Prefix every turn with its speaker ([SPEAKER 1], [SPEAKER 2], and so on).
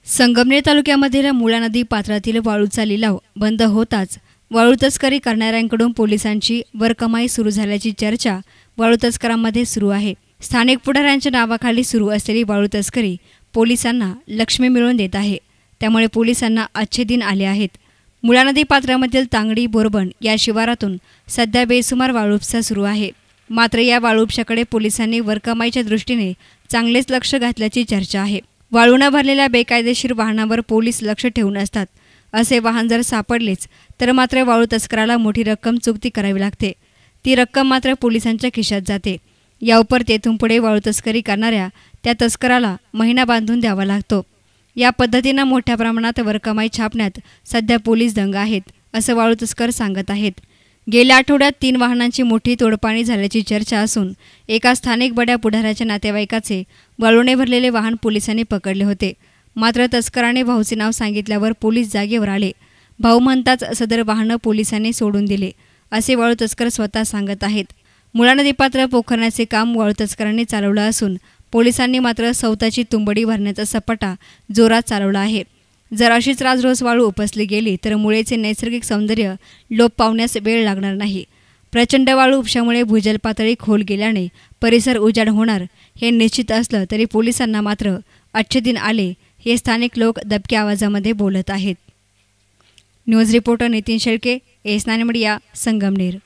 [SPEAKER 1] संगमनेर तालुक्यामधील मुळा नदी पात्रातील वाळूचा लिलाव बंद होताच वाळू तस्करी करणाऱ्यांकडून पोलिसांची वरकमाई सुरू झाल्याची चर्चा वाळू तस्करांमध्ये सुरू आहे। स्थानिक पुढाऱ्यांच्या नावाखाली सुरू असलेली वाळू तस्करी पोलिसांना लक्ष्मी मिळवून देत आहे। त्यामुळे पोलिसांना अच्छे दिन आले आहेत। मुळा नदी पात्रामधील तांगडी बोरबन या शिवारातून सध्या बेसुमार वाळू उपसा सुरू आहे। मात्र या वाळू उपशाकडे पोलिसांनी वरकमाईच्या दृष्टीने चांगलेच लक्ष घातल्याची चर्चा आहे। वाळूने भरलेल्या बेकायदेशीर वाहनावर पोलीस लक्ष ठेवून असतात। असे वाहन जर सापडलेच तर मात्र वाळू तस्कराला मोठी रक्कम चुकती करावी लागते। ती रक्कम मात्र पोलिसांच्या खिशात जाते। या उपर तेथून पुढे वाळू तस्करी करणाऱ्या त्या तस्कराला महिना बांधून द्यावा लागतो। या पद्धतीने मोठ्या प्रमाणात वरकमाई छापण्यात सध्या पोलीस दंग आहेत, असं वाळू तस्कर सांगत आहेत। गेल्या आठवड्यात 3 वाहनांची मोठी तोडपाणी झाल्याची चर्चा असून एका स्थानिक बड्या पुढाऱ्याच्या नातेवाईकाचे वाळूने भरलेले वाहन पोलिसांनी पकडले होते। मात्र तस्कराने भाऊचे नाव सांगितल्यावर पोलीस जागेवर आले। भाऊ म्हणताच सदर वाहनं पोलिसांनी सोडून दिले, असे वाळू तस्कर स्वतः सांगत आहेत। मुळा नदी पात्र पोखरण्याचे काम वाळू तस्करांनी चालवलं असून पोलिसांनी मात्र सौताची तुंबडी भरण्याचा सपाटा जोरात चालवला आहे। जर अशीच राजरोस वाळू उपसली गेली तर मुळेचे नैसर्गिक सौंदर्य लोप पावण्यास वेळ लागणार नाही। प्रचंड वाळू उपशामुळे भूजल पातळी खोल गेल्याने परिसर उजाड होणार हे निश्चित असलं तरी पोलिसांना मात्र अच्छे दिन आले, हे स्थानिक लोक दबक्या आवाजामध्ये बोलत आहेत। News reporter Nitin Shelke, S nine media, Sangamner.